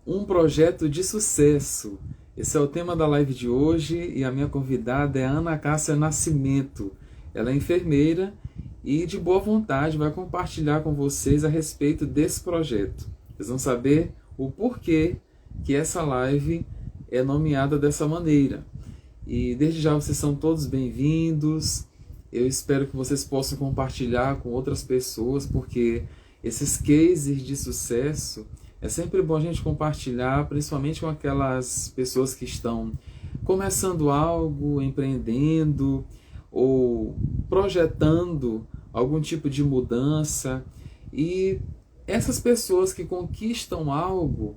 Um projeto de sucesso. Esse é o tema da live de hoje e a minha convidada é a Ana Cássia Nascimento. Ela é enfermeira e de boa vontade vai compartilhar com vocês a respeito desse projeto. Vocês vão saber o porquê que essa live é nomeada dessa maneira. E desde já vocês são todos bem-vindos. Eu espero que vocês possam compartilhar com outras pessoas, porque esses cases de sucesso é sempre bom a gente compartilhar, principalmente com aquelas pessoas que estão começando algo, empreendendo ou projetando algum tipo de mudança. E essas pessoas que conquistam algo,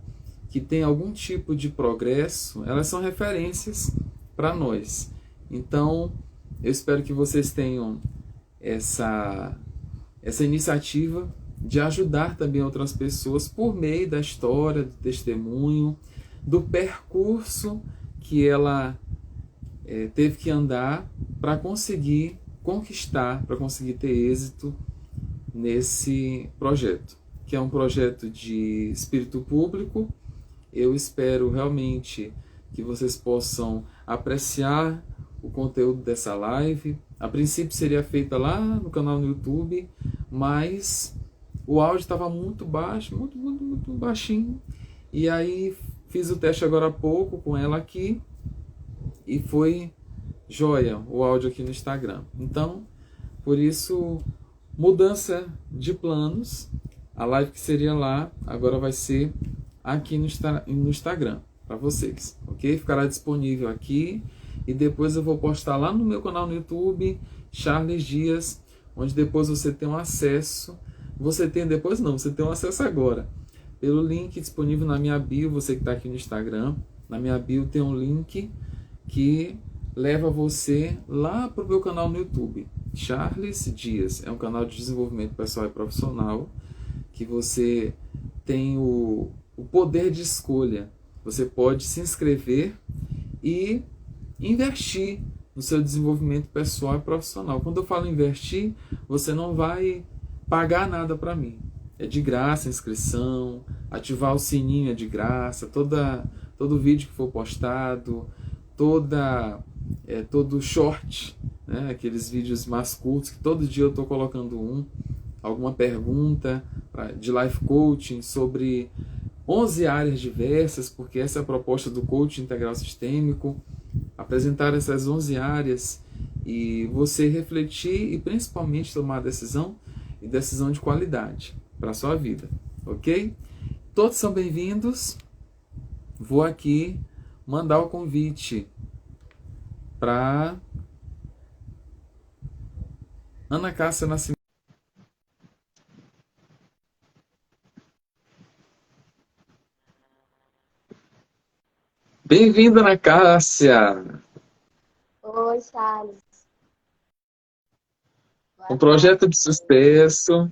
que tem algum tipo de progresso, elas são referências para nós. Então, eu espero que vocês tenham essa iniciativa de ajudar também outras pessoas por meio da história, do testemunho, do percurso que ela teve que andar para conseguir conquistar, para conseguir ter êxito nesse projeto, que é um projeto de espírito público. Eu espero realmente que vocês possam apreciar o conteúdo dessa live. A princípio seria feita lá no canal no YouTube, mas o áudio estava muito baixo, muito baixinho. E aí fiz o teste agora há pouco com ela aqui e foi joia o áudio aqui no Instagram. Então, por isso, mudança de planos. A live que seria lá agora vai ser aqui no Instagram para vocês, ok? Ficará disponível aqui e depois eu vou postar lá no meu canal no YouTube, Charles Dias, onde depois você tem um acesso. Você tem depois não, você tem um acesso agora. Pelo link disponível na minha bio, você que está aqui no Instagram, na minha bio tem um link que leva você lá para o meu canal no YouTube, Charles Dias. É um canal de desenvolvimento pessoal e profissional que você tem o poder de escolha. Você pode se inscrever e investir no seu desenvolvimento pessoal e profissional. Quando eu falo investir, você não vai pagar nada para mim. É de graça a inscrição, ativar o sininho é de graça, todo vídeo que for postado, todo short, né, aqueles vídeos mais curtos, que todo dia eu estou colocando alguma pergunta de life coaching sobre 11 áreas diversas, porque essa é a proposta do coaching integral sistêmico, apresentar essas 11 áreas e você refletir e principalmente tomar decisão, e decisão de qualidade para a sua vida, ok? Todos são bem-vindos. Vou aqui mandar o convite para Ana Cássia Nascimento. Bem-vinda, Ana Cássia! Oi, Charles. Um Boa tarde. projeto de sucesso.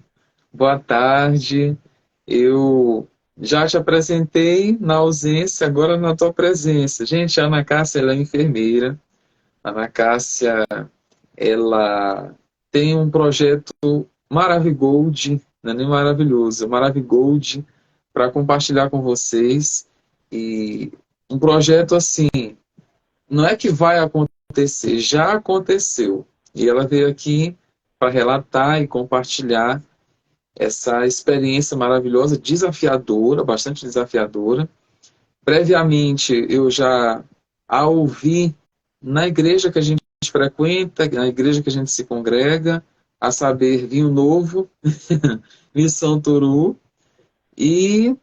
Boa tarde. Eu já te apresentei na ausência, agora na tua presença. Gente, a Ana Cássia, ela é enfermeira. A Ana Cássia, ela tem um projeto Maravigold, não é nem maravilhoso, é Maravigold, para compartilhar com vocês. E um projeto assim, não é que vai acontecer, já aconteceu. E ela veio aqui para relatar e compartilhar essa experiência maravilhosa, desafiadora, bastante desafiadora. Previamente, eu já a ouvi na igreja que a gente frequenta, na igreja que a gente se congrega, a saber, Vinho Novo, Missão Toru, e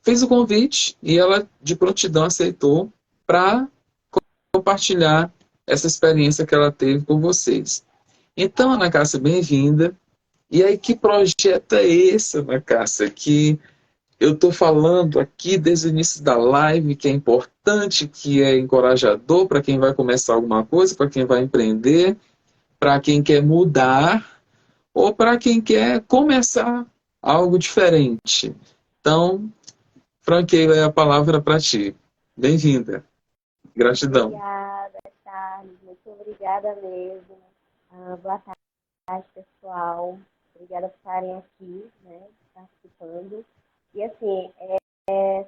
fez o convite e ela de prontidão aceitou para compartilhar essa experiência que ela teve com vocês. Então, Ana Cássia, bem-vinda. E aí, que projeto é esse, Ana Cássia, que eu estou falando aqui desde o início da live, que é importante, que é encorajador para quem vai começar alguma coisa, para quem vai empreender, para quem quer mudar ou para quem quer começar algo diferente. Então, franqueio a palavra para ti. Bem-vinda. Gratidão. Obrigada, Charles. Muito obrigada mesmo. Boa tarde, pessoal. Obrigada por estarem aqui, né, participando. E assim,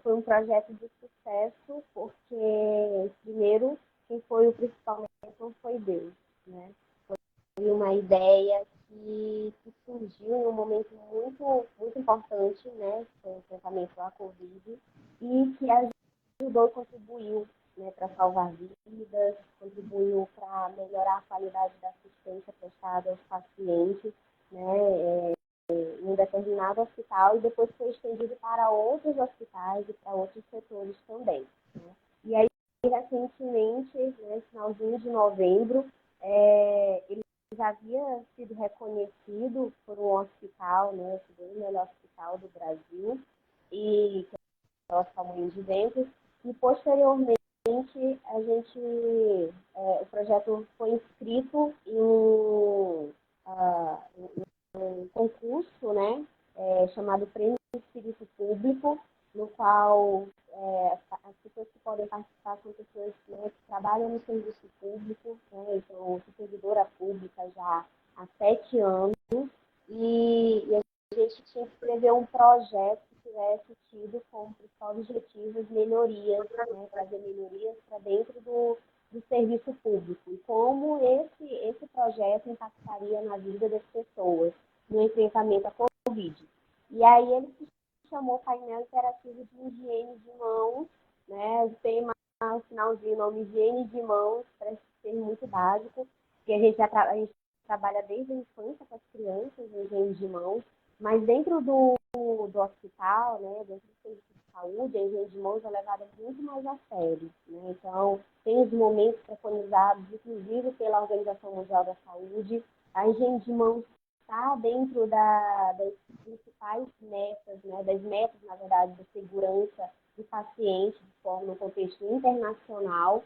foi um projeto de sucesso porque, primeiro, quem foi o principal mentor foi Deus, né? Foi uma ideia que surgiu em um momento muito importante, né? Foi o enfrentamento à Covid, e que ajudou e contribuiu, né, para salvar vidas, contribuiu para melhorar a qualidade da assistência prestada aos pacientes, né, em um determinado hospital, e depois foi estendido para outros hospitais e para outros setores também, né? E aí, recentemente, né, finalzinho de novembro, ele já havia sido reconhecido por um hospital, né, o melhor hospital do Brasil, e que é o Hospital Moinhos de Ventos, e posteriormente o projeto foi inscrito em um concurso, né, chamado Prêmio Espírito Público, no qual as pessoas que podem participar são pessoas, né, que trabalham no serviço público, né, eu sou servidora pública já há 7 anos, e a gente tinha que escrever um projeto que tivesse tido como principal objetivo as melhorias, né, trazer melhorias para dentro do serviço público, e como esse projeto impactaria na vida das pessoas no enfrentamento à Covid. E aí ele se chamou Painel Interativo de Higiene de Mãos, né? O tema, no finalzinho, o nome Higiene de Mãos, parece ser muito básico, porque a gente trabalha desde a infância com as crianças, higiene de mãos, mas dentro do hospital, né, dentro do serviço de saúde, a higiene de mãos é levada muito mais a sério, né? Então, tem os momentos preconizados, inclusive pela Organização Mundial da Saúde, a higiene de mãos está dentro das principais metas, né, das metas, na verdade, de segurança do paciente, de forma no contexto internacional,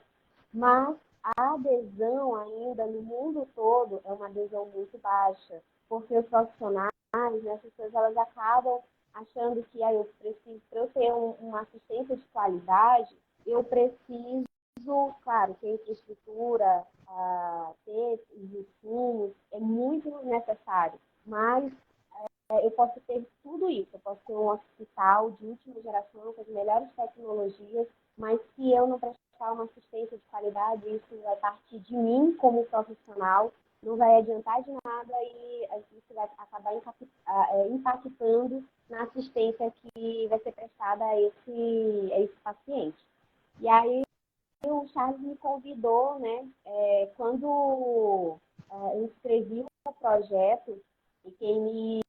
mas a adesão ainda no mundo todo é uma adesão muito baixa, porque os profissionais, né, as pessoas, elas acabam achando que eu preciso, para eu ter uma assistência de qualidade, eu preciso, claro, ter infraestrutura, ter os insumos, é muito necessário, mas eu posso ter tudo isso, eu posso ter um hospital de última geração com as melhores tecnologias, mas se eu não prestar uma assistência de qualidade, isso vai partir de mim como profissional, não vai adiantar de nada e isso vai acabar impactando na assistência que vai ser prestada a esse paciente. E aí o Charles me convidou, né, quando eu escrevi o projeto, e quem me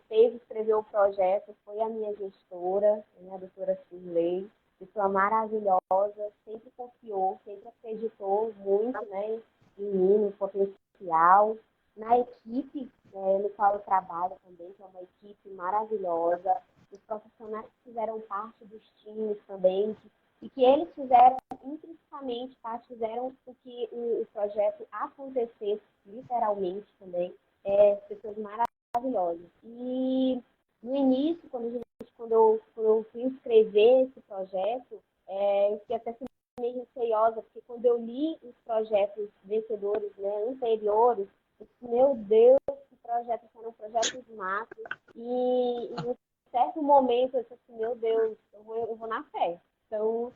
fez escrever o projeto foi a minha gestora, né, a doutora Cirlei, pessoa maravilhosa, sempre confiou, sempre acreditou muito, né, em mim, no potencial, na equipe, né, no qual eu trabalho também, que é uma equipe maravilhosa, os profissionais que fizeram parte dos times também, e que eles fizeram intrinsecamente, tá? Fizeram com que o projeto acontecesse literalmente também, pessoas maravilhosas. E no início, quando eu fui escrever esse projeto, eu fiquei até meio receiosa, porque quando eu li os projetos vencedores, né, anteriores, eu disse, meu Deus, que projetos eram projetos macros, e em um certo momento eu disse assim, meu Deus, eu vou na fé. Então,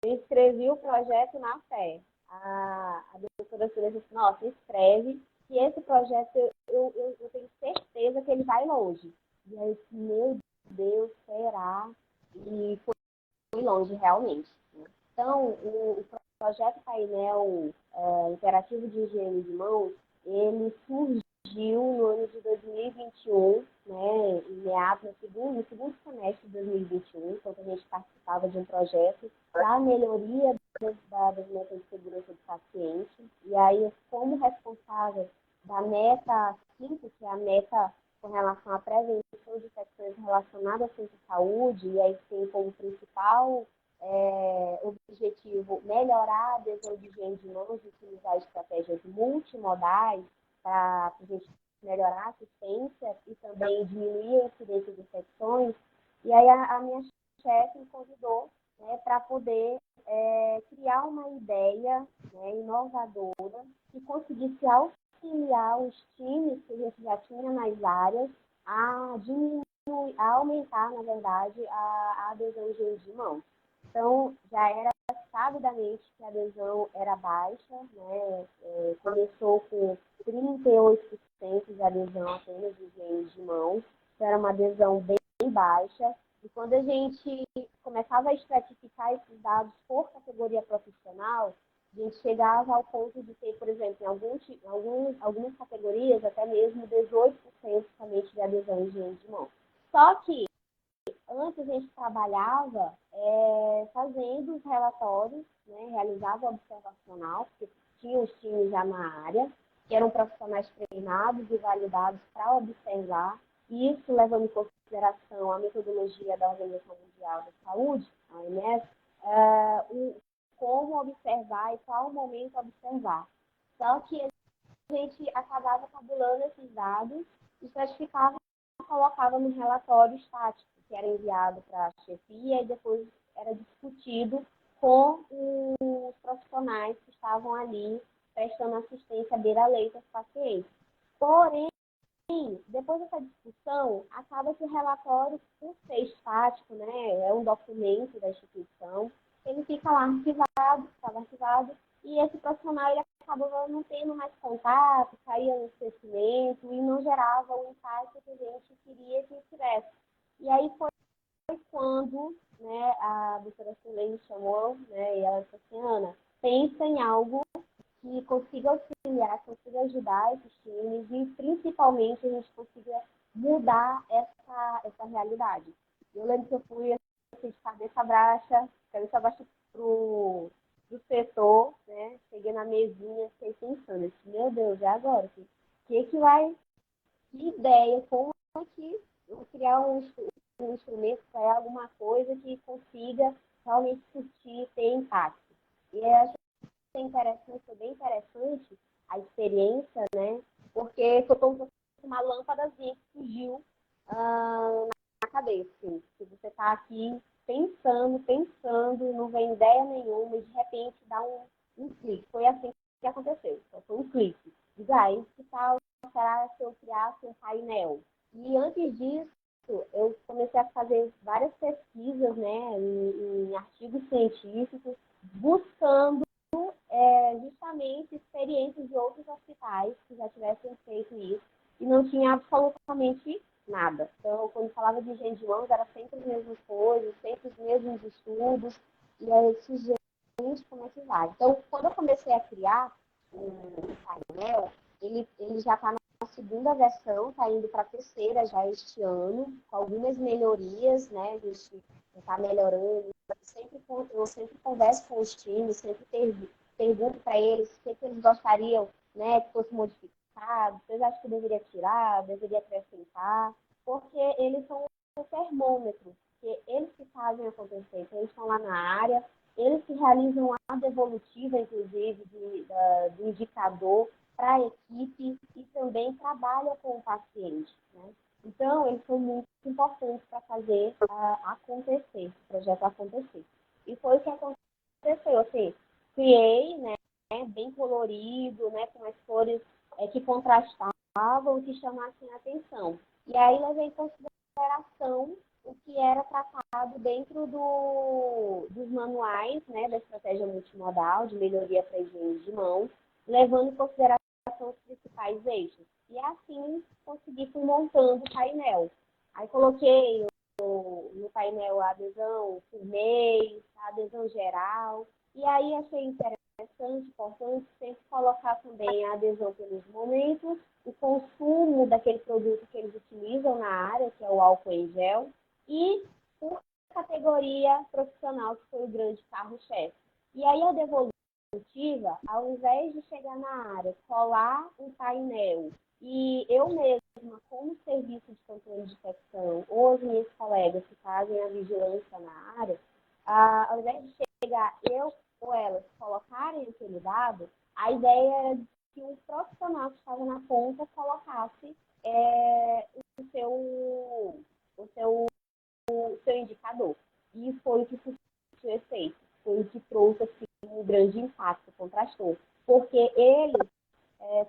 eu escrevi o projeto na fé. A doutora Silvia disse, nossa, escreve, que esse projeto eu tenho certeza que ele vai longe. E aí eu disse, meu Deus, será? E foi longe, realmente. Né? Então, o projeto Painel Interativo de Higiene de Mãos, ele surgiu no ano de 2021, né, em meados, no segundo semestre de 2021, quando a gente participava de um projeto para a melhoria das metas de segurança do paciente. E aí, como responsável da meta 5, que é a meta com relação à prevenção de infecções relacionadas à saúde, e aí tem como principal objetivo melhorar a adesão de higiene de mãos e utilizar estratégias multimodais para a gente melhorar a assistência e também diminuir a incidência de infecções. E aí a minha chefe me convidou, né, para poder criar uma ideia, né, inovadora que conseguisse auxiliar os times que a gente já tinha nas áreas a diminuir a aumentar, na verdade, a adesão em higiene de mãos. Então, já era sabidamente que a adesão era baixa, né? Começou com 38% de adesão apenas de higiene de mãos, então era uma adesão bem baixa. E quando a gente começava a estratificar esses dados por categoria profissional, a gente chegava ao ponto de ter, por exemplo, algumas categorias, até mesmo 18% somente de adesão em higiene de mãos. Só que antes a gente trabalhava fazendo os relatórios, né, realizava o observacional, porque tinha os times já na área, que eram profissionais treinados e validados para observar, isso levando em consideração a metodologia da Organização Mundial da Saúde, a OMS, como observar e qual momento observar. Só que a gente acabava tabulando esses dados, estratificava e colocava no relatório estático, que era enviado para a chefia e depois era discutido com os profissionais que estavam ali prestando assistência à beira-leito aos pacientes. Porém, depois dessa discussão, acaba que o relatório, por ser estático, né, é um documento da instituição, ele fica lá arquivado, estava arquivado, e esse profissional ele acabava não tendo mais contato, caía no esquecimento e não gerava o impacto que a gente queria que tivesse. E aí foi quando, né, a doutora Silene chamou, né, e ela disse assim, Ana, pensa em algo que consiga auxiliar, consiga ajudar esses times e principalmente a gente consiga mudar essa realidade. Eu lembro que eu fui assim, de cabeça baixa pro setor, né? Cheguei na mesinha, fiquei pensando, disse, meu Deus, e agora? Que vai, que ideia, como é que eu vou criar um instrumento para alguma coisa que consiga realmente surtir, ter impacto. E foi bem interessante a experiência, né? Porque foi como uma lâmpadazinha que surgiu na cabeça. Assim, que você está aqui pensando, não vem ideia nenhuma e de repente dá um clique. Foi assim que aconteceu. Então, foi um clique. Diga, que tal será se eu criasse um painel? E antes disso, eu comecei a fazer várias pesquisas, né, em artigos científicos, buscando justamente experiências de outros hospitais que já tivessem feito isso e não tinha absolutamente nada. Então, quando falava de higiene de mãos, era sempre as mesmas coisas, sempre os mesmos estudos, e aí eu disse, gente, como é que vai? Então, quando eu comecei a criar o painel, ele já está na segunda versão, está indo para a terceira já este ano, com algumas melhorias, né? A gente está melhorando. Eu sempre converso com os times, sempre pergunto para eles o que eles gostariam, né, que fosse modificado, vocês acham que deveria tirar, deveria acrescentar, porque eles são um termômetro, porque eles que fazem acontecer, então, eles estão lá na área, eles que realizam a devolutiva, inclusive, do indicador para a equipe e também trabalham com o paciente, né? Então, eles são muito importantes para fazer acontecer, o projeto acontecer. E foi o que aconteceu, assim, criei, né, bem colorido, né, com as cores que contrastavam e que chamassem a atenção. E aí levei em consideração o que era tratado dentro dos manuais, né, da estratégia multimodal de melhoria para a higiene de mãos, levando em consideração os principais eixos. E assim consegui fui montando o painel. Aí coloquei no painel a adesão por mês, a adesão geral. E aí achei interessante, importante, sempre colocar também a adesão pelos momentos, o consumo daquele produto que eles utilizam na área, que é o álcool em gel, e por categoria profissional, que foi o grande carro-chefe. E aí a devolutiva, ao invés de chegar na área, colar um painel, e eu mesma, como serviço de controle de infecção, ou as minhas colegas que fazem a vigilância na área, ao invés de chegar eu ou elas colocarem aquele dado, a ideia era que um profissional que estava na ponta colocasse o seu indicador. E foi o que surtiu efeito, foi o que trouxe assim, um grande impacto, contrastou. Porque eles,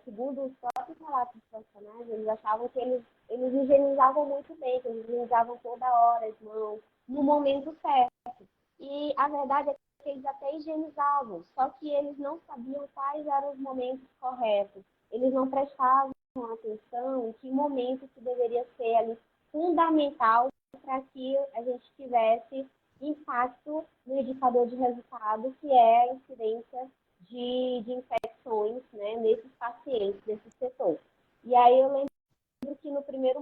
segundo os próprios próprios relatos dos profissionais, eles achavam que eles higienizavam muito bem, que eles higienizavam toda hora as mãos, no momento certo. E a verdade é que eles até higienizavam, só que eles não sabiam quais eram os momentos corretos. Eles não prestavam atenção em que momento que deveria ser ali fundamental para que a gente tivesse impacto no indicador de resultado, que é a incidência de infecções, né, nesses pacientes, desse setor. E aí eu lembro que primeira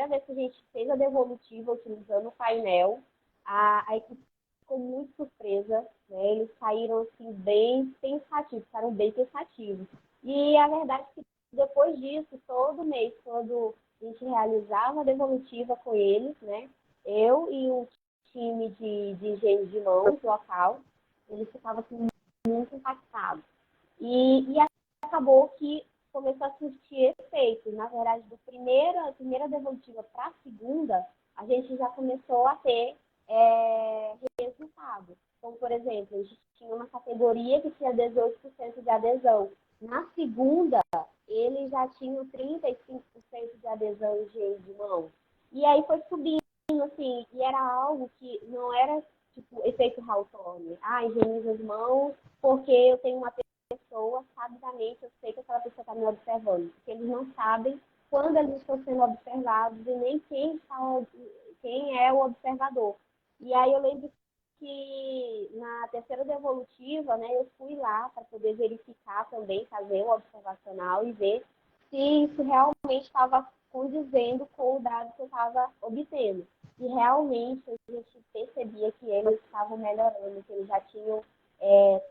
vez que a gente fez a devolutiva utilizando o painel, a equipe ficou muito surpresa, né? Eles saíram assim bem pensativos, ficaram bem pensativos. E a verdade é que depois disso, todo mês, quando a gente realizava a devolutiva com eles, né? Eu e o time de higiene de mãos local, eles ficavam assim, muito impactados. E acabou que começou a surtir efeito. Na verdade, da primeira devolutiva para a segunda, a gente já começou a ter resultado. Como, por exemplo, a gente tinha uma categoria que tinha 18% de adesão. Na segunda, eles já tinham 35% de adesão em higiene de mão. E aí foi subindo, assim, e era algo que não era, tipo, efeito Hawthorne. Higieniza as mãos porque eu tenho uma pessoa, sabidamente, eu sei que aquela pessoa está me observando. Porque eles não sabem quando eles estão sendo observados e nem quem é o observador. E aí eu lembro que na terceira devolutiva, né, eu fui lá para poder verificar também, fazer um observacional e ver se isso realmente estava condizendo com o dado que eu estava obtendo. E realmente a gente percebia que eles estavam melhorando, que eles já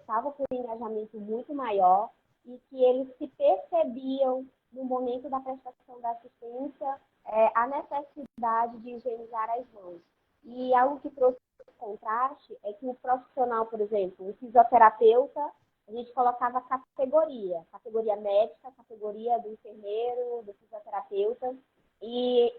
estavam com um engajamento muito maior e que eles se percebiam no momento da prestação da assistência a necessidade de higienizar as mãos. E algo que trouxe contraste é que o profissional, por exemplo, o fisioterapeuta, a gente colocava categoria médica, categoria do enfermeiro, do fisioterapeuta, e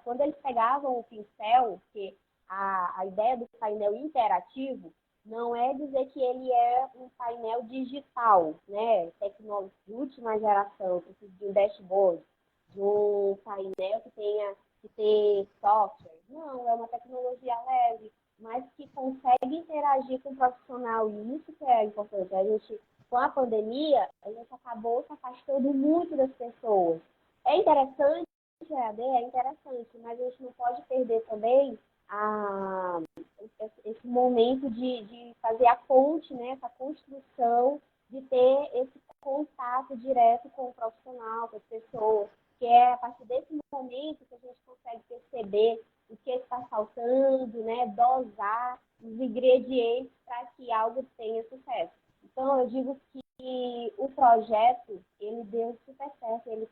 quando eles pegavam o pincel, que a ideia do painel interativo não é dizer que ele é um painel digital, né, tecnológico de última geração, de um dashboard, de um painel que tenha que ter software. Não, é uma tecnologia leve, mas que consegue interagir com o profissional, e isso que é importante. A gente, com a pandemia, a gente acabou se afastando muito das pessoas. É interessante, é interessante, mas a gente não pode perder também esse momento de fazer a ponte, né, essa construção, de ter esse contato direto com o profissional, com as pessoas, que é a partir desse momento que a gente consegue perceber o que está faltando, né, dosar os ingredientes para que algo tenha sucesso. Então, eu digo que o projeto, ele deu super certo, ele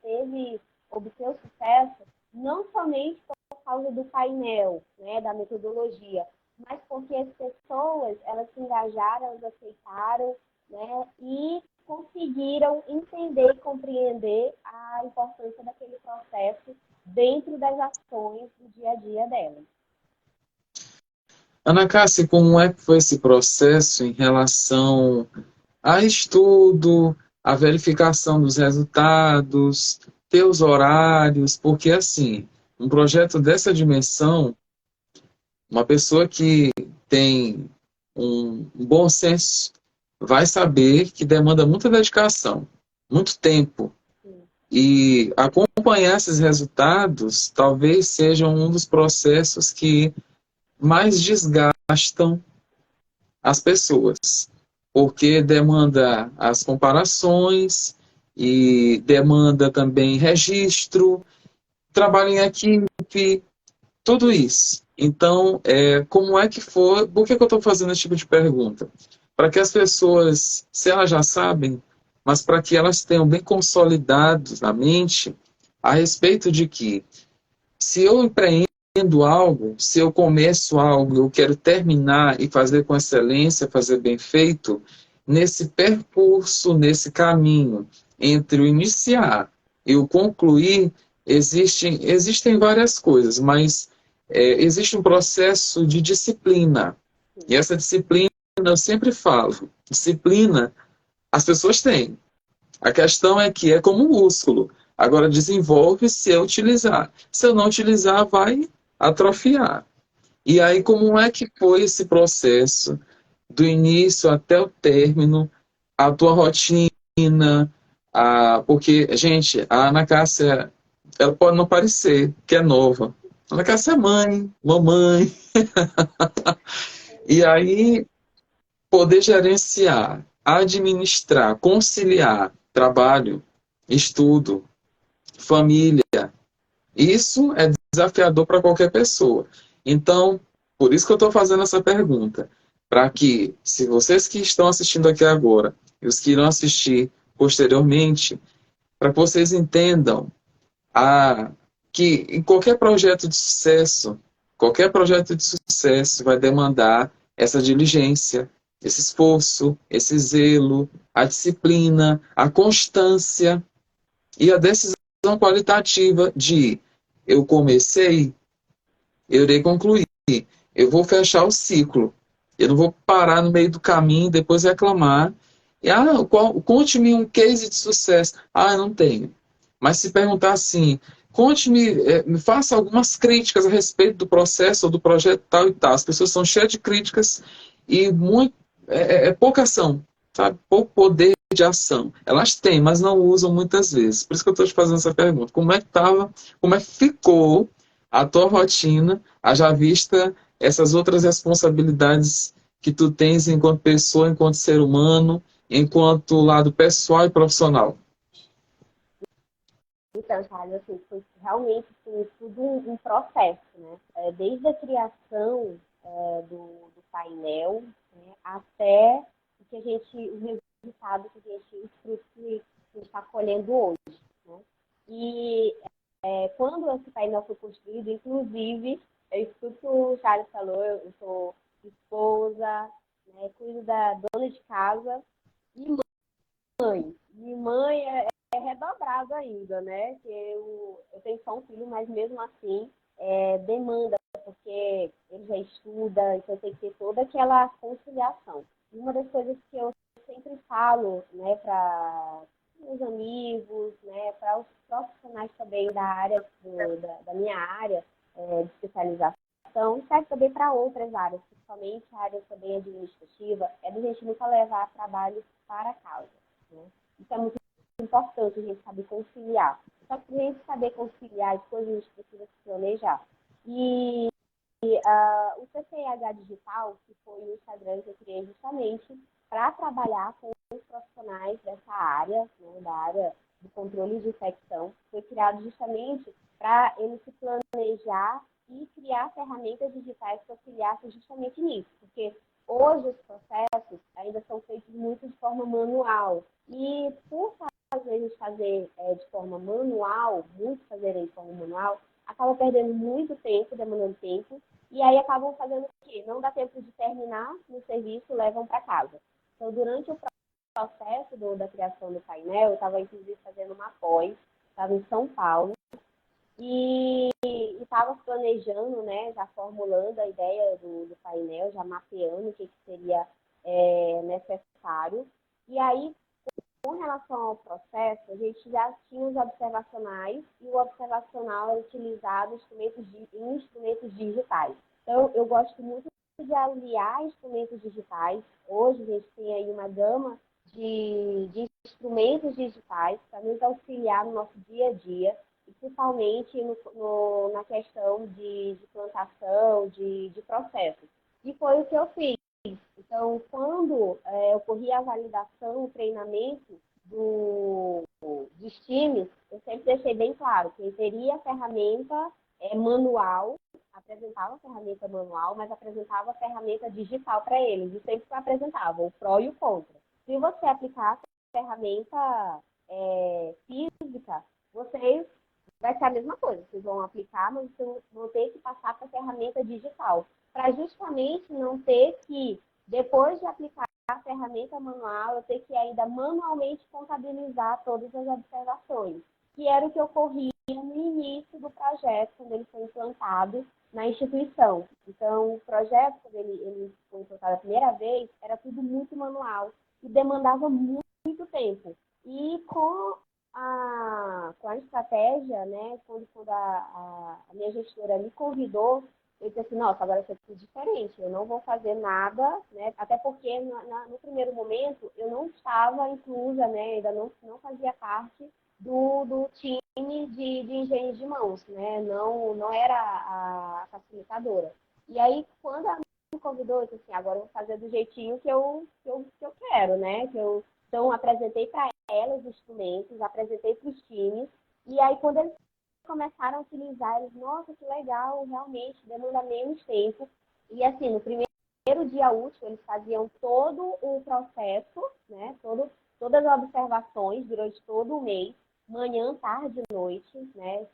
obteve sucesso, não somente por causa do painel, né, da metodologia, mas porque as pessoas, elas se engajaram, elas aceitaram, né, e conseguiram entender e compreender a importância daquele processo dentro das ações do dia a dia delas. Ana Cássia, como é que foi esse processo em relação a estudo, a verificação dos resultados, ter os horários? Porque, assim, um projeto dessa dimensão, uma pessoa que tem um bom senso vai saber que demanda muita dedicação, muito tempo. E acompanhar esses resultados talvez seja um dos processos que mais desgastam as pessoas, porque demanda as comparações e demanda também registro, trabalho em equipe, tudo isso. Então, como é que for? Por que eu estou fazendo esse tipo de pergunta? Para que as pessoas, se elas já sabem, mas para que elas tenham bem consolidados na mente a respeito de que, se eu empreendo algo, se eu começo algo, eu quero terminar e fazer com excelência, fazer bem feito, nesse percurso, nesse caminho, entre o iniciar e o concluir, existem várias coisas, mas existe um processo de disciplina. E essa disciplina, eu sempre falo, disciplina as pessoas têm, A questão é que é como um músculo. Agora desenvolve se eu utilizar. Se eu não utilizar, vai atrofiar. E aí, como é que foi esse processo, do início até o término, a tua rotina? Porque, gente, a Ana Cássia, ela pode não parecer que é nova. A Ana Cássia é mãe, mamãe. E aí, poder gerenciar, administrar, conciliar trabalho, estudo, família, isso é desafiador para qualquer pessoa. Então, por isso que eu estou fazendo essa pergunta. Para que, se vocês que estão assistindo aqui agora e os que irão assistir posteriormente, para que vocês entendam que em qualquer projeto de sucesso vai demandar essa diligência, esse esforço, esse zelo, a disciplina, a constância e a decisão qualitativa de eu comecei, eu irei concluir, eu vou fechar o ciclo, eu não vou parar no meio do caminho e depois reclamar. E, conte-me um case de sucesso. Eu não tenho. Mas se perguntar assim, conte-me, me faça algumas críticas a respeito do processo ou do projeto tal e tal. As pessoas são cheias de críticas e pouca ação, sabe? Pouco poder de ação. Elas têm, mas não usam muitas vezes. Por isso que eu estou te fazendo essa pergunta. Como é que ficou a tua rotina, haja vista essas outras responsabilidades que tu tens enquanto pessoa, enquanto ser humano, enquanto lado pessoal e profissional? Então, Charles, assim, foi realmente assim, tudo um processo, né? Desde a criação do painel, né, até o resultado que a gente, os frutos que a gente está colhendo hoje, né? E quando esse painel foi construído, inclusive, é isso que o Charles falou, eu sou esposa, né, cuido da dona de casa e mãe. E mãe é redobrado ainda, né? Que eu tenho só um filho, mas mesmo assim demanda, porque ele já estuda, então tem que ter toda aquela conciliação. E uma das coisas que eu sempre falo, né, para meus amigos, né, para os profissionais também da área, da minha área de especialização, serve também para outras áreas, principalmente a área também administrativa, é da gente nunca levar trabalho para casa. Né? Isso é muito importante a gente saber conciliar. Só que para a gente saber conciliar as coisas, a gente precisa se planejar. E o CCH Digital, que foi o Instagram que eu criei justamente para trabalhar com os profissionais dessa área, né, da área do controle de infecção, foi criado justamente para ele se planejar e criar ferramentas digitais que auxiliassem justamente nisso. Porque hoje os processos ainda são feitos muito de forma manual. E por às vezes fazer de forma manual, muito fazerem de forma manual, acaba perdendo muito tempo, demandando tempo, e aí acabam fazendo o quê? Não dá tempo de terminar no serviço, levam para casa. Então, durante o processo da criação do painel, eu estava, inclusive, fazendo uma pós, estava em São Paulo, e estava planejando, né, já formulando a ideia do painel, já mapeando o que seria necessário. E aí, com relação ao processo, a gente já tinha os observacionais e o observacional é utilizado em instrumentos digitais. Então, eu gosto muito de aliar instrumentos digitais. Hoje, a gente tem aí uma gama de instrumentos digitais para nos auxiliar no nosso dia a dia, e principalmente na questão de plantação, de processos. E foi o que eu fiz. Então, quando ocorria a validação, o treinamento dos times, eu sempre deixei bem claro que teria a ferramenta manual, apresentava a ferramenta manual, mas apresentava a ferramenta digital para eles, e sempre apresentava o pró e o contra. Se você aplicar a ferramenta física, vocês vai ser a mesma coisa, vocês vão aplicar, mas vocês vão ter que passar para a ferramenta digital, para justamente não ter que, depois de aplicar a ferramenta manual, eu ter que ainda manualmente contabilizar todas as observações, que era o que ocorria no início do projeto, quando ele foi implantado na instituição. Então, o projeto, quando ele foi implantado a primeira vez, era tudo muito manual e demandava muito tempo. E com a estratégia, né, quando a minha gestora me convidou, eu disse assim, nossa, agora isso é tudo diferente, eu não vou fazer nada, né, até porque no primeiro momento eu não estava inclusa, né, ainda não fazia parte do time de engenhos de mãos, né, não era a facilitadora. E aí, quando ela me convidou, eu disse assim, agora eu vou fazer do jeitinho que eu quero, né, então apresentei para ela os instrumentos, apresentei para os times, e aí quando eles começaram a utilizar, eles, nossa, que legal, realmente, demanda menos tempo. E assim, no primeiro dia útil, eles faziam todo o processo, né, todas as observações durante todo o mês, manhã, tarde e noite, né,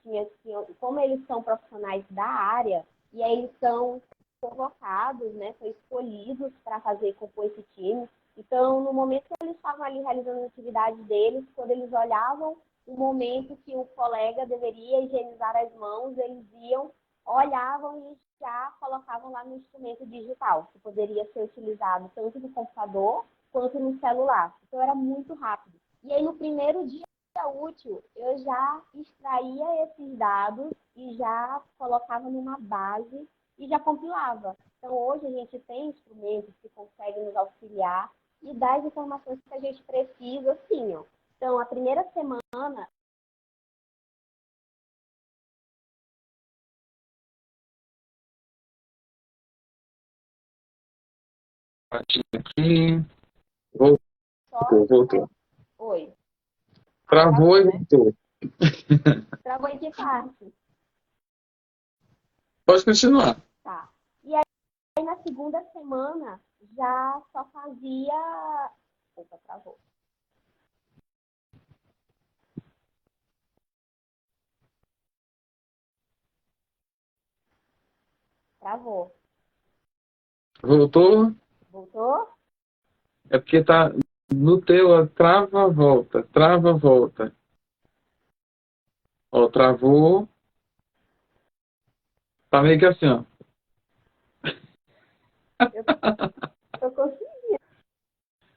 como eles são profissionais da área, e aí eles são convocados, né, são escolhidos para fazer compor esse time. Então, no momento que eles estavam ali realizando as atividades deles, quando eles olhavam o momento que o colega deveria higienizar as mãos, eles iam, olhavam e já colocavam lá no instrumento digital, que poderia ser utilizado tanto no computador quanto no celular. Então, era muito rápido. E aí, no primeiro dia útil, eu já extraía esses dados e já colocava numa base e já compilava. Então, hoje a gente tem instrumentos que conseguem nos auxiliar e dar as informações que a gente precisa, assim, ó. Então, a primeira semana. Bati aqui. Voltou, Só. voltou. Oi. Ah, Travou travou, e né? voltou. Travou em que parte? Pode continuar. Tá. E aí, na segunda semana, já só fazia. Opa, travou. Travou. Voltou. Voltou? É porque tá no teu, ó, trava, volta, trava, volta. Ó, travou. Tá meio que assim, ó. Eu tô conseguindo.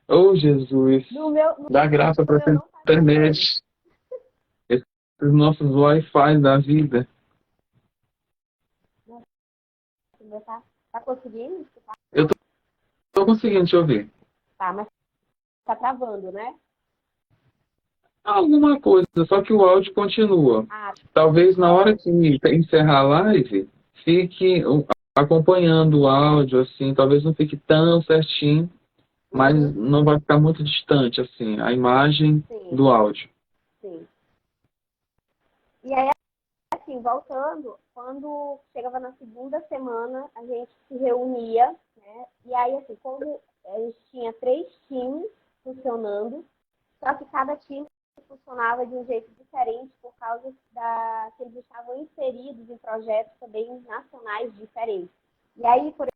Oh, Jesus. No Dá graça para meu essa não tá travando. internet. Esses nossos Wi-Fi da vida. Nossa, o meu tá conseguindo escutar? Eu tô conseguindo te ouvir. Tá, mas tá travando, né? Alguma coisa, só que o áudio continua. Ah, Talvez na hora é. que encerrar a live, fique acompanhando o áudio, assim, talvez não fique tão certinho, mas Uhum, não vai ficar muito distante, assim, a imagem sim, do áudio. sim. E aí, assim, voltando, quando chegava na segunda semana, a gente se reunia, né? E aí, assim, como a gente tinha 3 times funcionando, só que cada time funcionava de um jeito diferente por causa que eles estavam inseridos em projetos também nacionais diferentes. E aí, por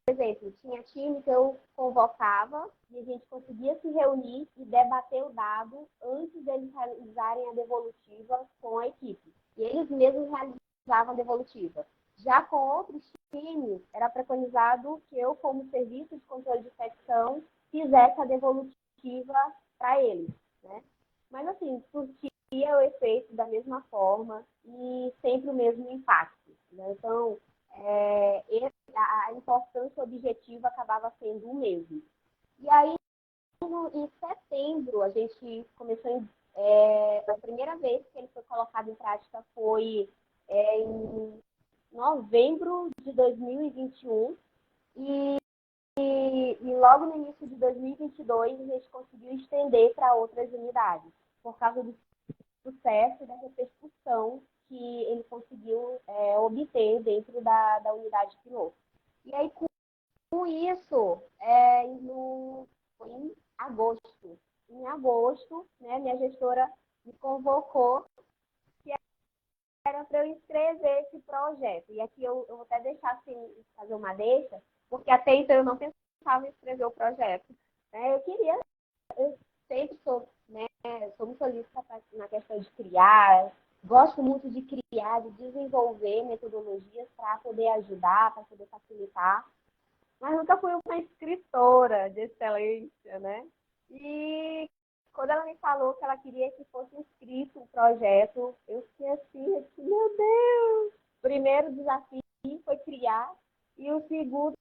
exemplo, tinha time que eu convocava e a gente conseguia se reunir e debater o dado antes deles realizarem a devolutiva com a equipe. E eles mesmos realizavam a devolutiva. Já com outros times, era preconizado que eu, como serviço de controle de infecção, fizesse a devolutiva para eles, né? Mas, assim, surtia o efeito da mesma forma e sempre o mesmo impacto, né? Então, a importância objetiva acabava sendo o mesmo. E aí, em setembro, a gente começou, a primeira vez que ele foi colocado em prática foi em novembro de 2021 e logo no início de 2022 a gente conseguiu estender para outras unidades, por causa do sucesso e da repercussão que ele conseguiu obter dentro da unidade piloto. E aí, com isso, foi em agosto. Em agosto, né, minha gestora me convocou que era para eu escrever esse projeto. E aqui eu vou até deixar assim, fazer uma deixa, porque até então eu não pensava em escrever o projeto. Eu queria, eu sempre sou, né, sou muito solícita na questão de criar, gosto muito de criar, de desenvolver metodologias para poder ajudar, para poder facilitar, mas nunca fui uma escritora de excelência, né? E Quando ela me falou que ela queria que fosse inscrito o projeto, eu fiquei assim, eu disse, meu Deus! O primeiro desafio foi criar e o segundo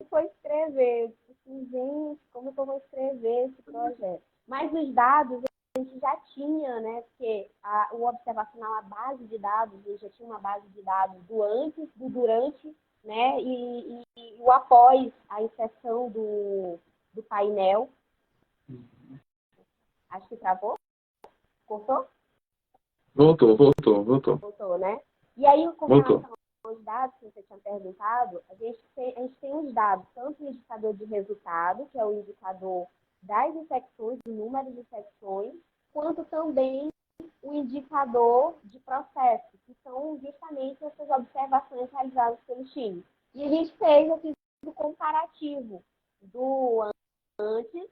foi escrever. Eu disse assim, gente, como que eu vou escrever esse projeto? Mas os dados a gente já tinha, né? Porque o observacional, a base de dados, a gente já tinha uma base de dados do antes, do durante, né? E o após a inserção do painel. Acho que travou. Cortou? Voltou. Voltou, né? E aí, com Voltou. relação aos dados que você tinha perguntado, a gente tem os dados, tanto o indicador de resultado, que é o indicador das infecções, do número de infecções, quanto também o indicador de processo, que são justamente essas observações realizadas pelo time. E a gente fez, eu fiz o comparativo do antes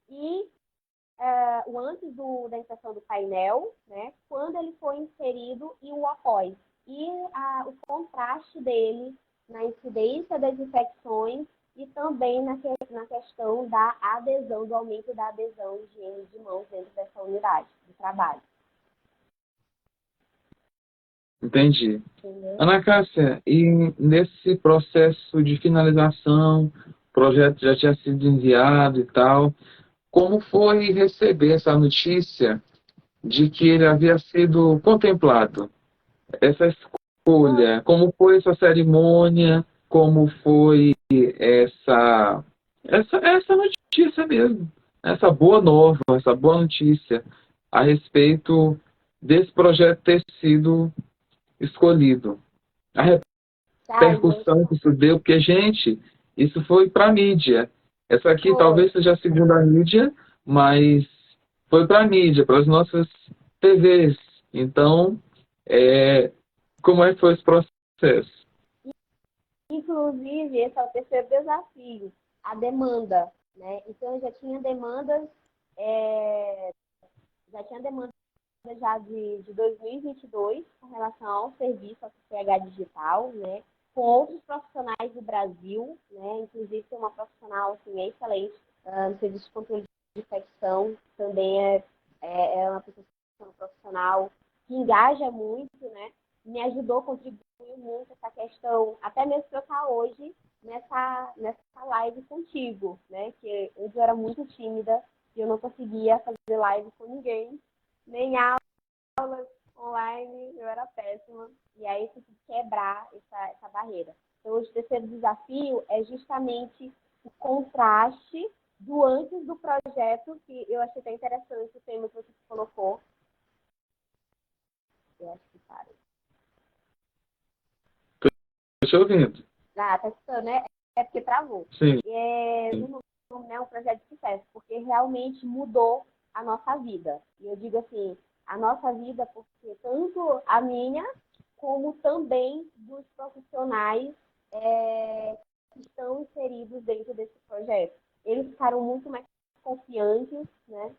e o antes da inserção do painel, né, quando ele foi inserido e o após. E o contraste dele na incidência das infecções e também na questão da adesão, do aumento da adesão de higiene de mãos dentro dessa unidade de trabalho. Entendi. Entendeu? Ana Cássia, e nesse processo de finalização, o projeto já tinha sido enviado e tal, como foi receber essa notícia de que ele havia sido contemplado? Essa escolha, como foi essa cerimônia, como foi essa notícia mesmo, essa boa nova, essa boa notícia a respeito desse projeto ter sido escolhido. A repercussão que isso deu, porque, gente, isso foi para a mídia. Essa aqui talvez seja a segunda mídia, mas foi para a mídia, para as nossas TVs. Então, como é que foi esse processo? Inclusive, esse é o terceiro desafio, a demanda. Né? Então, eu já tinha demanda já de 2022 com relação ao serviço ao CCH digital, né? Com outros profissionais do Brasil, né? Inclusive tem uma profissional assim, excelente no serviço de controle de infecção, também é uma pessoa profissional que engaja muito, né? Me ajudou, contribuiu muito essa questão, até mesmo para eu estar hoje nessa live contigo, né? Que eu era muito tímida e eu não conseguia fazer live com ninguém, nem aulas online, eu era péssima. E aí eu tive que quebrar essa barreira. Então, hoje, o terceiro desafio é justamente o contraste do antes do projeto, que eu achei até interessante o tema que você colocou. Eu acho que parou. Estou te ouvindo. Ah, tá escutando, né? É porque travou. Sim. É um projeto de sucesso, porque realmente mudou a nossa vida. E eu digo assim, a nossa vida, porque tanto a minha, como também dos profissionais que estão inseridos dentro desse projeto. Eles ficaram muito mais confiantes, né?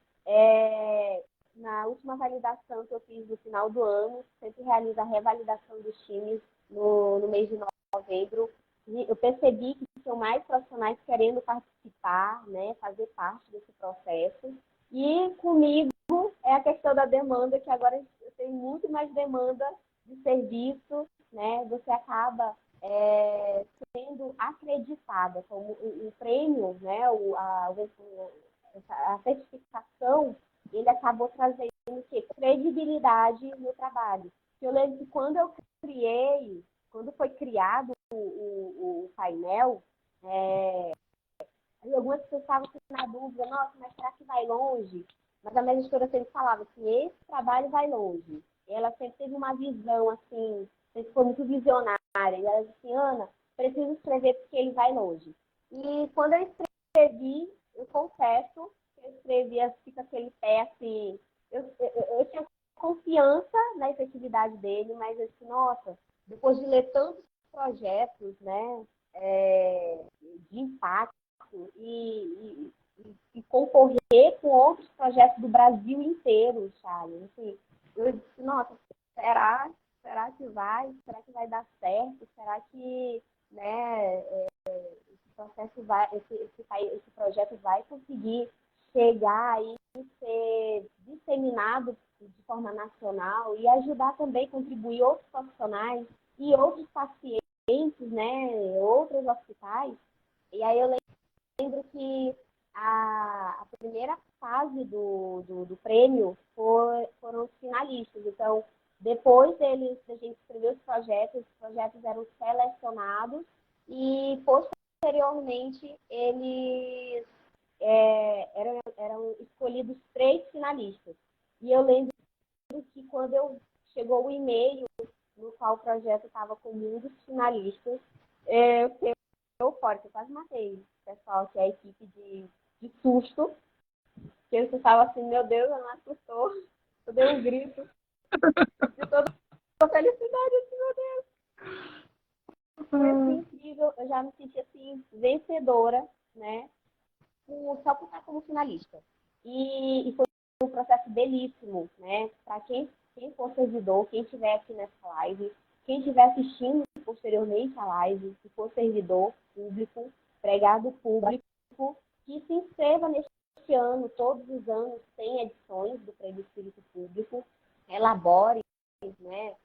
Na última validação que eu fiz no final do ano, sempre realizo a revalidação dos times no mês de novembro. Eu percebi que tinham mais profissionais querendo participar, né, fazer parte desse processo. E comigo é a questão da demanda, que agora eu tenho muito mais demanda de serviço, né? Você acaba sendo acreditada como o prêmio, né? A certificação, ele acabou trazendo o quê? Credibilidade no trabalho. Eu lembro que quando foi criado o painel, algumas pessoas estavam na dúvida, nossa, mas será que vai longe? Mas a minha gestora sempre falava que esse trabalho vai longe. Ela sempre teve uma visão, assim, sempre foi muito visionária. E ela disse assim, Ana, preciso escrever porque ele vai longe. E quando eu escrevi, eu confesso, eu escrevi assim, com aquele pé assim, eu tinha confiança na efetividade dele, mas eu disse, nossa, depois de ler tantos projetos, né, de impacto e concorrer com outros projetos do Brasil inteiro, Charles. Assim, eu disse, nossa, será que vai? Será que vai dar certo? Será que, né, esse projeto vai conseguir chegar e ser disseminado de forma nacional e ajudar também, contribuir outros profissionais e outros pacientes, né, outros hospitais. E aí eu lembro que a primeira fase do prêmio foram os finalistas. Então, depois da gente escrever os projetos eram selecionados e, posteriormente, eles eram escolhidos 3 finalistas. E eu lembro que quando chegou o e-mail no qual o projeto estava com um dos finalistas, eu fiquei eufórica, eu quase matei o pessoal, que é a equipe de susto, que eles estavam assim, meu Deus, ela não assustou, eu dei um grito de toda a felicidade, assim, meu Deus. Foi assim, incrível, eu já me senti assim, vencedora, né, só por estar como finalista. E foi um processo belíssimo, né, para quem for servidor, quem estiver aqui nessa live, quem estiver assistindo posteriormente a live, se for servidor público, empregado público, que se inscreva neste ano, todos os anos tem edições do Prêmio Espírito Público, elabore, né,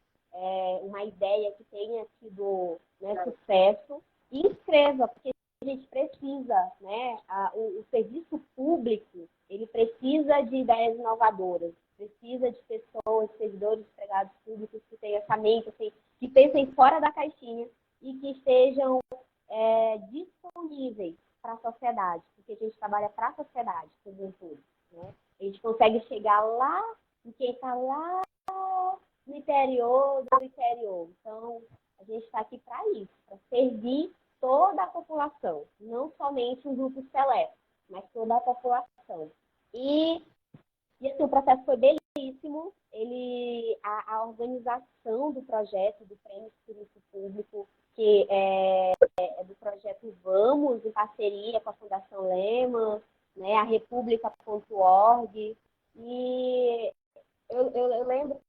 uma ideia que tenha tido, né, sucesso e escreva, porque a gente precisa, né, o serviço público, ele precisa de ideias inovadoras, precisa de pessoas, servidores, empregados públicos que tenham essa mente, assim, que pensem fora da caixinha e que estejam disponíveis para a sociedade, porque a gente trabalha para a sociedade como um todo, né? A gente consegue chegar lá em quem está lá no interior do interior. Então, a gente está aqui para isso, para servir toda a população, não somente um grupo seleto, mas toda a população. E assim, o processo foi belíssimo. A organização do projeto do Prêmio Espírito Público, que é do projeto Vamos, em parceria com a Fundação Lehman, né, a República.org. E eu lembro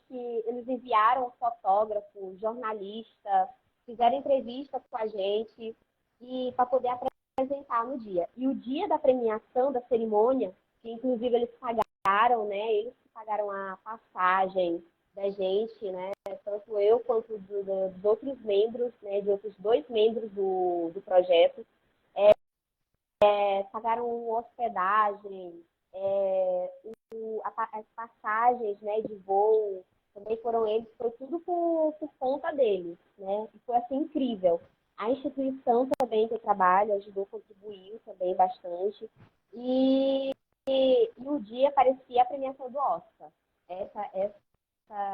que eles enviaram fotógrafo, jornalista, fizeram entrevista com a gente e para poder apresentar no dia. E o dia da premiação, da cerimônia, que inclusive eles pagaram, né? Eles que pagaram a passagem da gente, né? Tanto eu quanto dos outros membros, né? De outros 2 membros do projeto, pagaram hospedagem, as passagens, né, de voo, também foram eles, foi tudo por conta deles, né? E foi assim incrível. A instituição também que eu trabalho ajudou, contribuiu também bastante. E o dia parecia a premiação do Oscar. Essa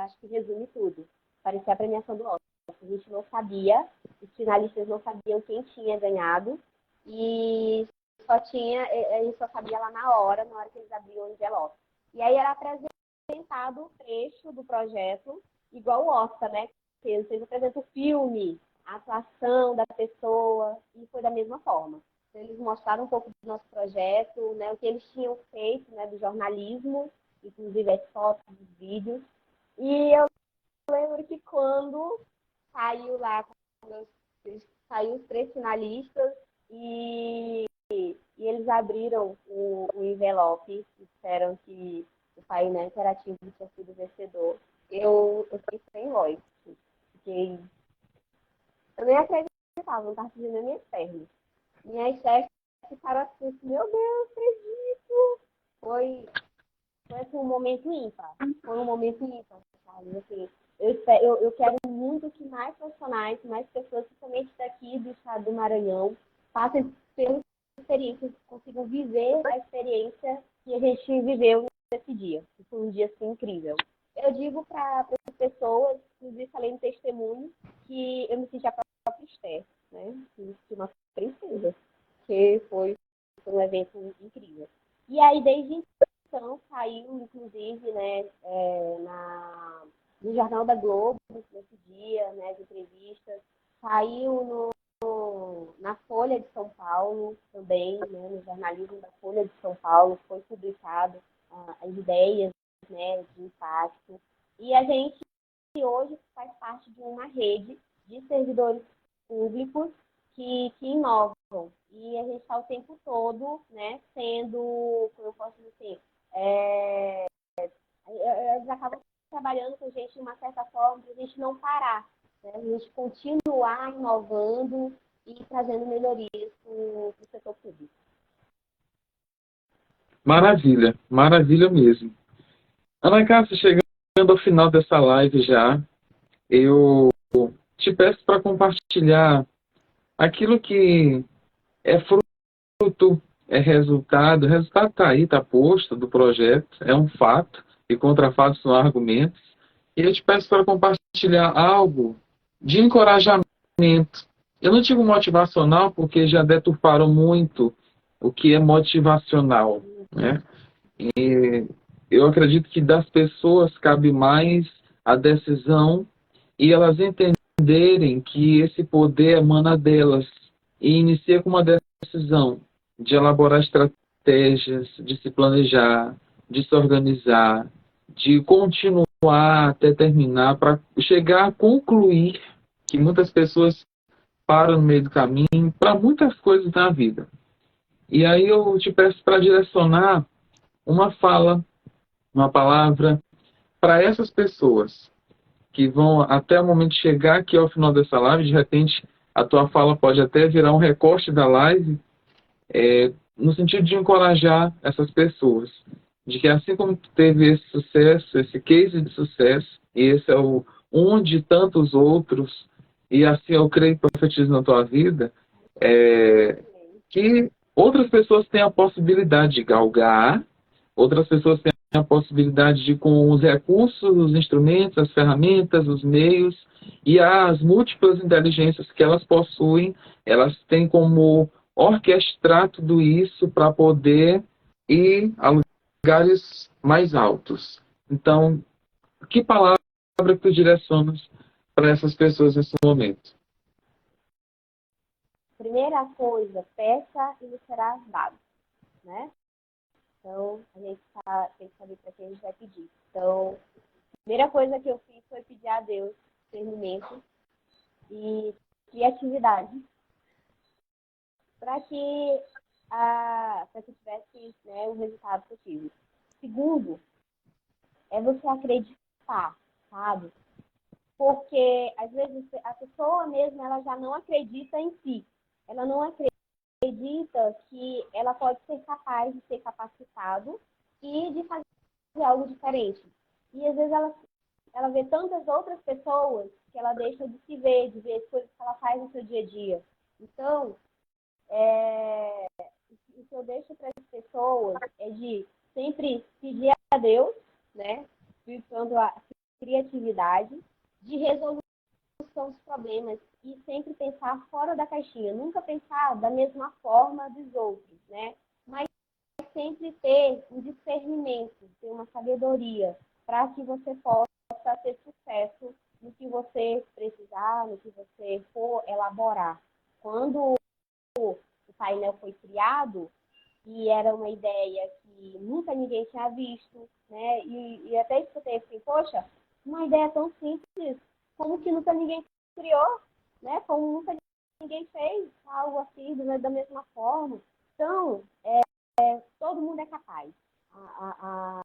acho que resume tudo. Parecia a premiação do Oscar. A gente não sabia, os finalistas não sabiam quem tinha ganhado. E a gente só sabia lá na hora que eles abriam o envelope. E aí era apresentado o trecho do projeto, igual o Oscar, né? Que vocês apresentam o filme, a atuação da pessoa, e foi da mesma forma. Então, eles mostraram um pouco do nosso projeto, né? O que eles tinham feito, né? Do jornalismo, inclusive as fotos, os vídeos. E eu lembro que quando saiu lá, saiu os 3 finalistas e eles abriram o envelope e disseram que o painel interativo tinha sido vencedor. Eu fiquei sem voz. Eu nem acreditava, não estava sentindo minhas pernas. Minhas chefes ficaram assim, meu Deus, acredito! Foi assim, um momento ímpar. Foi um momento ímpar, sabe? Assim, eu quero muito que mais profissionais, mais pessoas, principalmente daqui do estado do Maranhão, passem pela experiência, consigam viver a experiência que a gente viveu nesse dia. Foi um dia assim, incrível. Eu digo para as pessoas, inclusive falei no testemunho, que eu me senti a própria Esther, né? Me senti uma princesa, que foi um evento incrível. E aí, desde então, saiu, inclusive, né, no Jornal da Globo, nesse dia, né, as entrevistas, saiu na Folha de São Paulo também, né, no jornalismo da Folha de São Paulo, foi publicado as ideias, né, de impacto. E a gente hoje faz parte de uma rede de servidores públicos que inovam. E a gente está o tempo todo, né, sendo, como eu posso dizer assim, eles acabam trabalhando com a gente de uma certa forma para a gente não parar, né? A gente continuar inovando e trazendo melhorias para o setor público. Maravilha, maravilha mesmo. Ana Cássia, chegando ao final dessa live já, eu te peço para compartilhar aquilo que é fruto, é resultado. O resultado está aí, está posto do projeto, é um fato, e contra fatos são argumentos. E eu te peço para compartilhar algo de encorajamento. Eu não digo motivacional porque já deturparam muito o que é motivacional, né? E eu acredito que das pessoas cabe mais a decisão e elas entenderem que esse poder emana delas e inicia com uma decisão de elaborar estratégias, de se planejar, de se organizar, de continuar até terminar, para chegar a concluir, que muitas pessoas param no meio do caminho para muitas coisas na vida. E aí eu te peço para direcionar uma fala, uma palavra para essas pessoas que vão até o momento de chegar aqui ao final dessa live. De repente a tua fala pode até virar um recorte da live, no sentido de encorajar essas pessoas, de que assim como tu teve esse sucesso, esse case de sucesso, e esse é um de tantos outros, e assim eu creio e profetizo na tua vida, que outras pessoas têm a possibilidade de galgar, outras pessoas têm a possibilidade de, com os recursos, os instrumentos, as ferramentas, os meios e as múltiplas inteligências que elas possuem, elas têm como orquestrar tudo isso para poder ir a lugares mais altos. Então, que palavra que tu direcionas para essas pessoas nesse momento? Primeira coisa, peça e lhe será dado, né? Então, a gente tem que saber para quem a gente vai pedir. Então, a primeira coisa que eu fiz foi pedir a Deus discernimento e criatividade para que tivesse, né, o resultado possível. Segundo, é você acreditar, sabe? Porque, às vezes, a pessoa mesmo, ela já não acredita em si. Ela não acredita que ela pode ser capaz de ser capacitado e de fazer algo diferente. E, às vezes, ela vê tantas outras pessoas que ela deixa de ver as coisas que ela faz no seu dia a dia. Então, o que eu deixo para as pessoas é de sempre pedir a Deus, né, buscando a criatividade, de resolução dos problemas e sempre pensar fora da caixinha, nunca pensar da mesma forma dos outros, né, mas sempre ter um discernimento, ter uma sabedoria para que você possa ter sucesso no que você precisar, no que você for elaborar. Quando o painel foi criado, e era uma ideia que nunca ninguém tinha visto, né? E até escutei assim, poxa, uma ideia tão simples, como que nunca ninguém criou, né? Como nunca ninguém fez algo assim da mesma forma. Então, todo mundo é capaz. A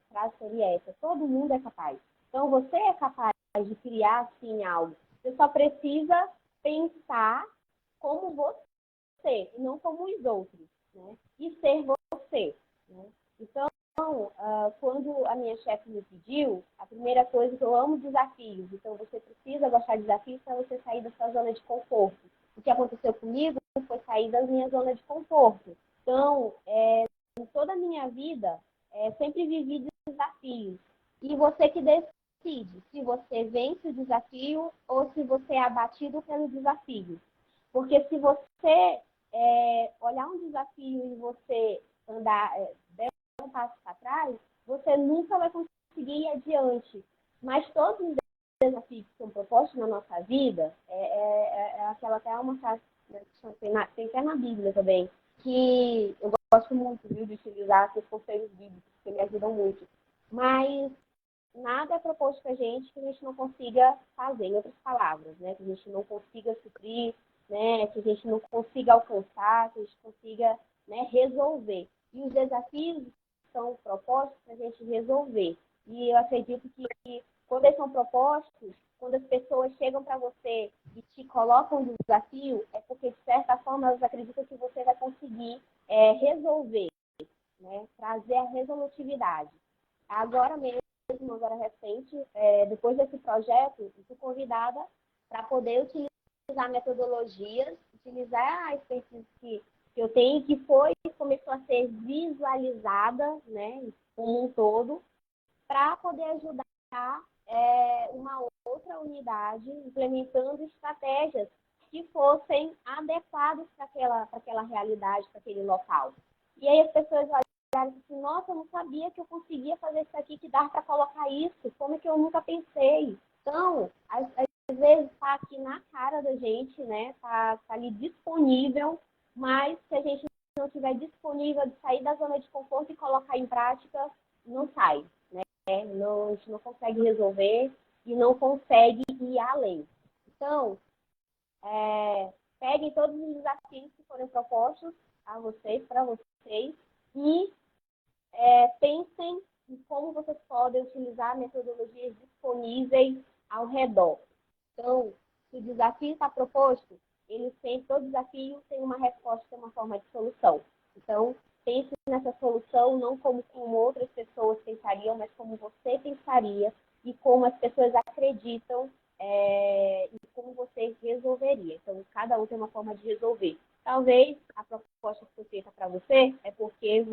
frase seria essa, todo mundo é capaz. Então, você é capaz de criar, sim, algo. Você só precisa pensar como você, e não como os outros, né? E ser você, né? Então, quando a minha chefe me pediu, a primeira coisa que eu amo desafios. Então, você precisa gostar de desafios para você sair da sua zona de conforto. O que aconteceu comigo foi sair da minha zona de conforto. Então, em toda a minha vida, sempre vivi desafios. E você que decide se você vence o desafio ou se você é abatido pelo desafio. Porque se você olhar um desafio e você der um passo para trás, você nunca vai conseguir ir adiante. Mas todos os desafios que são propostos na nossa vida, aquela até uma frase, né, tem até na Bíblia também, que eu gosto muito, viu, de utilizar esses conselhos bíblicos, que me ajudam muito. Mas nada é proposto para a gente que a gente não consiga fazer, em outras palavras, né? Que a gente não consiga suprir, né, que a gente não consiga alcançar, que a gente consiga, né, resolver. E os desafios são propostos para a gente resolver. E eu acredito que quando eles são propostos, quando as pessoas chegam para você e te colocam um desafio, é porque, de certa forma, elas acreditam que você vai conseguir resolver, né, trazer a resolutividade. Agora mesmo, agora recente, depois desse projeto, eu fui convidada para poder utilizar metodologias, utilizar a expertise que eu tenho, que começou a ser visualizada, né, como um todo, para poder ajudar uma outra unidade implementando estratégias que fossem adequadas para aquela realidade, para aquele local. E aí as pessoas olharam assim, nossa, eu não sabia que eu conseguia fazer isso aqui, que dá para colocar isso, como é que eu nunca pensei? Então, às vezes está aqui na cara da gente, né? Tá ali disponível, mas se a gente não estiver disponível de sair da zona de conforto e colocar em prática, não sai, né? Não, a gente não consegue resolver e não consegue ir além. Então, peguem todos os desafios que foram propostos a vocês, para vocês, e pensem em como vocês podem utilizar metodologias disponíveis ao redor. Então, se o desafio está proposto, todo desafio tem uma resposta, tem uma forma de solução. Então, pense nessa solução não como outras pessoas pensariam, mas como você pensaria e como as pessoas acreditam e como você resolveria. Então, cada um tem uma forma de resolver. Talvez a proposta que foi feita para você é porque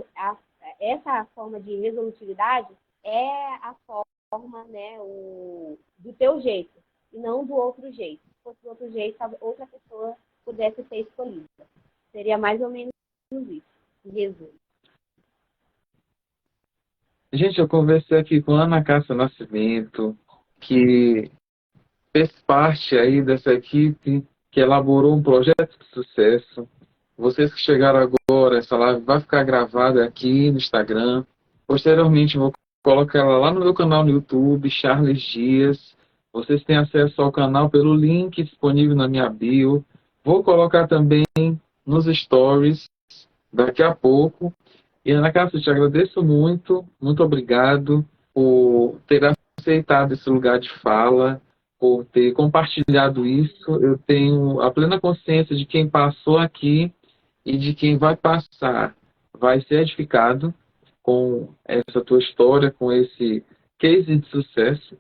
essa forma de resolutividade é a forma, né, do teu jeito, e não do outro jeito. Se fosse do outro jeito, outra pessoa pudesse ser escolhida. Seria mais ou menos isso. Jesus. Gente, eu conversei aqui com a Ana Cássia Nascimento, que fez parte aí dessa equipe que elaborou um projeto de sucesso. Vocês que chegaram agora, essa live vai ficar gravada aqui no Instagram. Posteriormente, eu vou colocar ela lá no meu canal no YouTube, Charles Dias. Vocês têm acesso ao canal pelo link disponível na minha bio. Vou colocar também nos stories daqui a pouco. E, Ana Cássia, eu te agradeço muito, muito obrigado por ter aceitado esse lugar de fala, por ter compartilhado isso. Eu tenho a plena consciência de quem passou aqui e de quem vai passar vai ser edificado com essa tua história, com esse case de sucesso.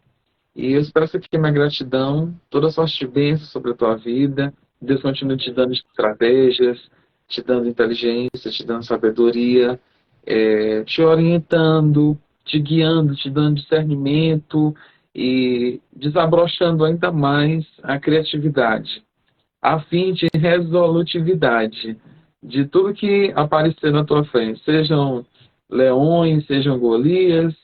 E eu expresso aqui minha gratidão, toda sorte de bênçãos sobre a tua vida. Deus continue te dando estratégias, te dando inteligência, te dando sabedoria, te orientando, te guiando, te dando discernimento e desabrochando ainda mais a criatividade, a fim de resolutividade de tudo que aparecer na tua frente, sejam leões, sejam Golias,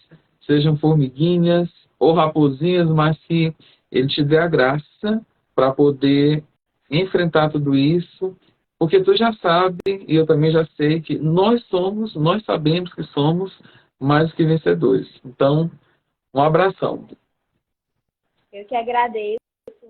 sejam formiguinhas ou raposinhas, mas que ele te dê a graça para poder enfrentar tudo isso, porque tu já sabe, e eu também já sei, que nós sabemos que somos mais que vencedores. Então, um abração. Eu que agradeço.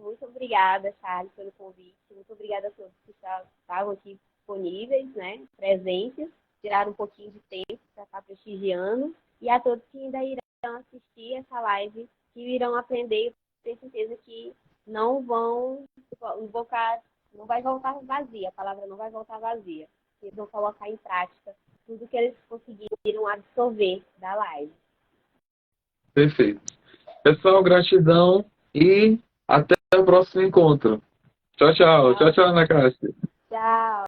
Muito obrigada, Charles, pelo convite. Muito obrigada a todos que estavam aqui disponíveis, né, presentes, tiraram um pouquinho de tempo para estar prestigiando, e a todos que ainda irão assistir essa live, que irão aprender, tenho certeza que não vai voltar vazia, a palavra não vai voltar vazia. Eles vão colocar em prática tudo que eles conseguiram absorver da live. Perfeito. Pessoal, gratidão e até o próximo encontro. Tchau, tchau. Tchau, tchau, Ana Cássia. Tchau.